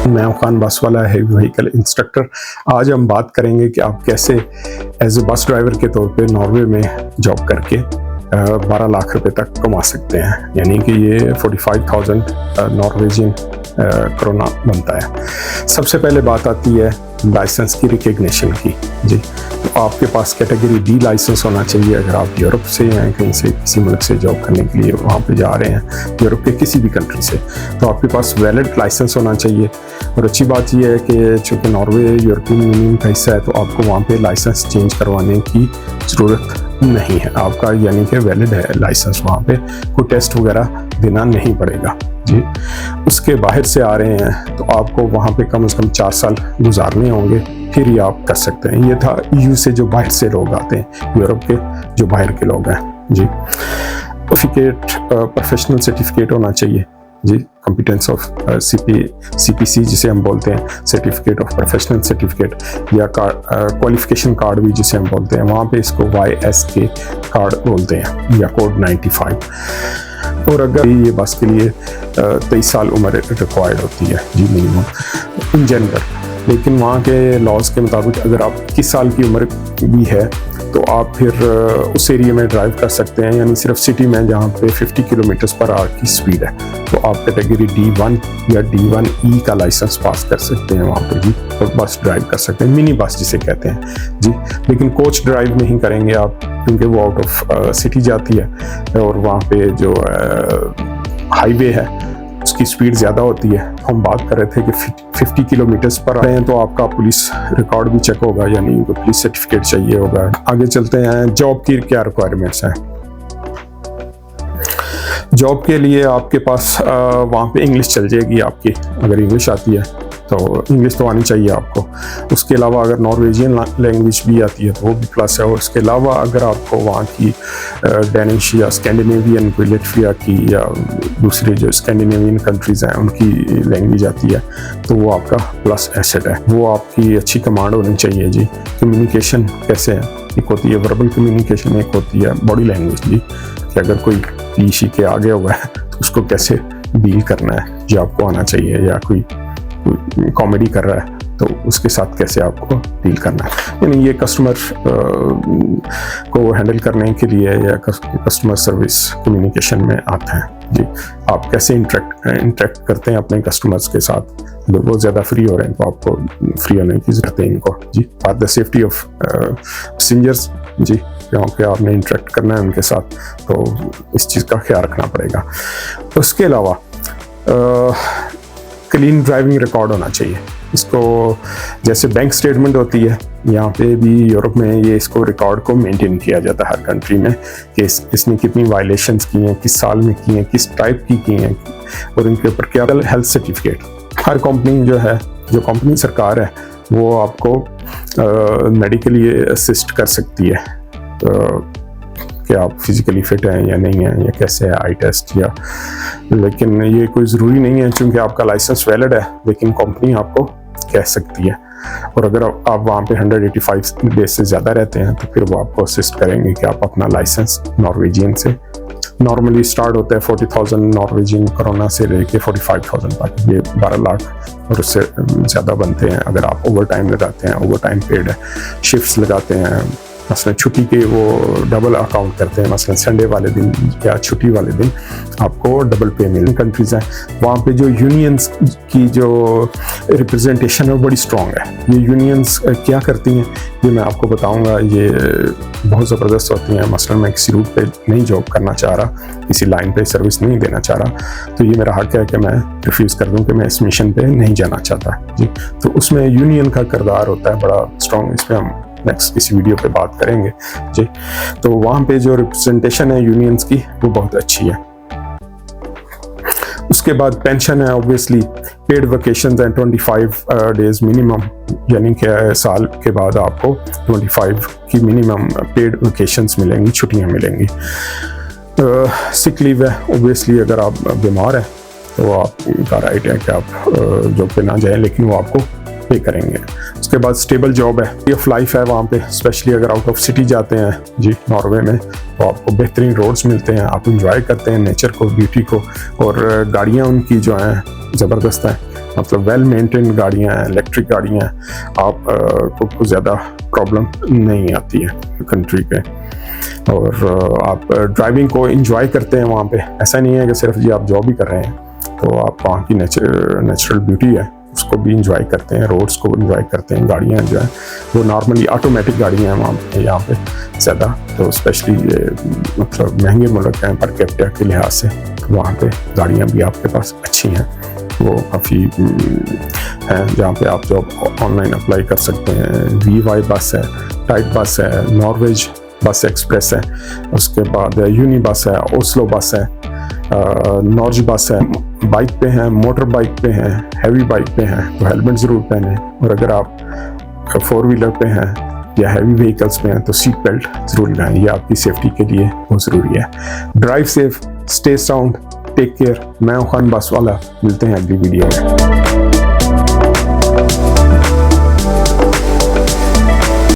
मैं हूं Khan Baswala, heavy vehicle instructor. आज हम बात करेंगे कि आप कैसे एज ए बस ड्राइवर के तौर पे नॉर्वे में जॉब करके 12 लाख रुपए तक कमा सकते हैं, यानी कि ये 45,000 नॉर्वेजियन करोना बनता है। सबसे पहले बात आती है लाइसेंस की रिकग्निशन की। जी, तो आपके पास कैटेगरी डी लाइसेंस होना चाहिए। अगर आप यूरोप से हैं, कहीं से किसी मुल्क से जॉब करने के लिए वहाँ पे जा रहे हैं, यूरोप के किसी भी कंट्री से, तो आपके पास वैलिड लाइसेंस होना चाहिए। और अच्छी बात यह है कि चूँकि नॉर्वे यूरोपियन यूनियन का हिस्सा है, तो आपको वहाँ पे लाइसेंस चेंज करवाने की ज़रूरत नहीं है आपका, यानी कि वैलिड है लाइसेंस। वहाँ पे कोई टेस्ट वगैरह देना नहीं पड़ेगा। जी, उसके बाहर से आ रहे हैं तो आपको वहाँ पे कम से कम 4 साल गुजारने होंगे, फिर ही आप कर सकते हैं। ये था यूएई से जो बाहर से लोग आते हैं, यूरोप के जो बाहर के लोग हैं। जी, प्रोफेशनल सर्टिफिकेट होना चाहिए। जी, कॉम्पिटेंस ऑफ CPC जिसे हम बोलते हैं, सर्टिफिकेट ऑफ प्रोफेशनल सर्टिफिकेट, या क्वालिफिकेशन कार्ड भी जिसे हम बोलते हैं, वहाँ पे इसको YSK कार्ड बोलते हैं, या कोड 95। और अगर ये बस के लिए 23 साल उम्र रिक्वायर्ड होती है जी, मिनिमम इन जनरल। लेकिन वहाँ के लॉज के मुताबिक अगर आप 21 साल की उम्र भी है तो आप फिर उस एरिया में ड्राइव कर सकते हैं, यानी सिर्फ सिटी में जहाँ पे 50 किलोमीटर/आवर की स्पीड है, तो आप कैटेगरी D1 या D1E का लाइसेंस पास कर सकते हैं वहाँ पे जी, और बस ड्राइव कर सकते हैं, मिनी बस जिसे कहते हैं जी। लेकिन कोच ड्राइव नहीं करेंगे आप, क्योंकि वो आउट ऑफ सिटी जाती है और वहाँ पे जो हाईवे है उसकी स्पीड ज़्यादा होती है। हम बात कर रहे थे कि 50 किलोमीटर पर आए हैं तो आपका पुलिस रिकॉर्ड भी चेक होगा, यानी पुलिस सर्टिफिकेट चाहिए होगा। आगे चलते हैं, जॉब की क्या रिक्वायरमेंट्स हैं। जॉब के लिए आपके पास वहाँ पे इंग्लिश चल जाएगी आपकी, अगर इंग्लिश आती है तो इंग्लिश तो आनी चाहिए आपको। उसके अलावा अगर नॉर्वेजियन लैंग्वेज भी आती है तो वो भी प्लस है। और उसके अलावा अगर आपको वहाँ की डेनिश या स्कैंडिनेवियन, लाटविया की या दूसरे जो स्कैंडिनेवियन कंट्रीज़ हैं उनकी लैंग्वेज आती है तो वो आपका प्लस एसेट है। वो आपकी अच्छी कमांड होनी चाहिए जी। कम्युनिकेशन कैसे है, एक होती है वर्बल कम्युनिकेशन, एक होती है बॉडी लैंग्वेज जी, कि अगर कोई पीछे के आगे हुआ है तो उसको कैसे डील करना है जी आपको आना चाहिए, या कोई कॉमेडी कर रहा है तो उसके साथ कैसे आपको डील करना है। यानी ये कस्टमर को हैंडल करने के लिए या कस्टमर सर्विस कम्युनिकेशन में आता है जी। आप कैसे इंटरेक्ट करते हैं अपने कस्टमर्स के साथ, अगर वो ज़्यादा फ्री हो रहे हैं तो आपको फ्री होने की ज़रूरत है इनको जी। For the safety of passengers जी, क्योंकि आपने इंटरेक्ट करना है उनके साथ, तो इस चीज़ का ख्याल रखना पड़ेगा। उसके अलावा क्लीन ड्राइविंग रिकॉर्ड होना चाहिए। इसको जैसे बैंक स्टेटमेंट होती है, यहाँ पे भी यूरोप में ये इसको रिकॉर्ड को मेंटेन किया जाता है हर कंट्री में, कि इसने कितनी वायलेशंस की हैं, किस साल में की हैं, किस टाइप की हैं, और इनके ऊपर क्या हेल्थ सर्टिफिकेट। हर कंपनी जो है, जो कंपनी सरकार है, वो आपको मेडिकली असिस्ट कर सकती है कि आप फिजिकली फिट हैं या नहीं हैं, या कैसे है आई टेस्ट या। लेकिन ये कोई ज़रूरी नहीं है, क्योंकि आपका लाइसेंस वैलिड है, लेकिन कंपनी आपको कह सकती है। और अगर आप वहाँ पे 185 डेज से ज़्यादा रहते हैं तो फिर वो आपको असिस्ट करेंगे कि आप अपना लाइसेंस नॉर्वेजियन से, नॉर्मली स्टार्ट होता है 40,000 नॉर्वेजियन करोना से लेके 45,000 तक, ये 12 लाख और उससे ज़्यादा बनते हैं। अगर आप ओवर टाइम लगाते हैं, ओवर टाइम पेड है, शिफ्ट्स लगाते हैं, मसलन छुट्टी के वो डबल अकाउंट करते हैं, मसलन संडे वाले दिन या छुट्टी वाले दिन आपको डबल पे मिलने। कंट्रीज़ हैं वहाँ पे जो यूनियंस की जो रिप्रेजेंटेशन है वो बड़ी स्ट्रॉन्ग है। ये यूनियंस क्या करती हैं ये मैं आपको बताऊंगा, ये बहुत ज़बरदस्त होती हैं। मसलन मैं किसी रूट पे नहीं जॉब करना चाह रहा, किसी लाइन पे सर्विस नहीं देना चाह रहा, तो ये मेरा हक है कि मैं रिफ्यूज़ कर दूं कि मैं इस मिशन पे नहीं जाना चाहता जी। तो उसमें यूनियन का किरदार होता है बड़ा स्ट्रॉन्ग, इस पर हम नेक्स्ट किसी वीडियो पे बात करेंगे जी। तो वहाँ पे जो रिप्रेजेंटेशन है यूनियंस की वो बहुत अच्छी है। उसके बाद पेंशन है, ऑब्वियसली पेड वेकेशन हैं 25 डेज मिनिमम, यानी कि साल के बाद आपको 25 की मिनिमम पेड वेकेशंस मिलेंगी, छुट्टियाँ मिलेंगी। सिक लीव है, ऑब्वियसली अगर आप बीमार हैं तो आपका राइट है कि आप जॉब पे ना जाएं, लेकिन वो आपको पे करेंगे। उसके बाद स्टेबल जॉब है, वे ऑफ लाइफ है वहाँ पे, स्पेशली अगर आउट ऑफ सिटी जाते हैं जी नॉर्वे में, तो आपको बेहतरीन रोड्स मिलते हैं, आप इंजॉय करते हैं नेचर को, ब्यूटी को, और गाड़ियाँ उनकी जो हैं ज़बरदस्त हैं। मतलब वेल मेंटेन गाड़ियाँ हैं, इलेक्ट्रिक गाड़ियाँ हैं, आप को ज़्यादा प्रॉब्लम नहीं आती है कंट्री पे। और आप ड्राइविंग को इंजॉय करते हैं वहाँ पे। ऐसा नहीं है कि सिर्फ जी आप जॉब ही कर रहे हैं, तो आप वहाँ की नेचुरल ब्यूटी है उसको भी इंजॉय करते हैं, रोड्स को इंजॉय करते हैं। गाड़ियाँ जो है वो नॉर्मली ऑटोमेटिक गाड़ियाँ हैं वहाँ पे, यहाँ पे ज़्यादा, तो स्पेशली ये मतलब महंगे मुल्क हैं पर कैपिटा के लिहाज से, तो वहाँ पे गाड़ियाँ भी आपके पास अच्छी हैं, वो काफ़ी हैं जहाँ पे आप जॉब ऑनलाइन अप्लाई कर सकते हैं। VY बस है, टाइट बस है, नॉर्वेज बस एक्सप्रेस है, उसके बाद यूनी बस है, ओस्लो बस है, नॉर्ज बस है। बाइक पे हैं, मोटर बाइक पे हैं, हैवी बाइक पे हैं तो हेलमेट ज़रूर पहने, और अगर आप 4 व्हीलर पे हैं या हैवी व्हीकल्स पे हैं तो सीट बेल्ट ज़रूर लगाएं, ये आपकी सेफ्टी के लिए बहुत ज़रूरी है। Drive safe, stay sound, take care. मैं हूं खान बासवाला, मिलते हैं अगली वीडियो में।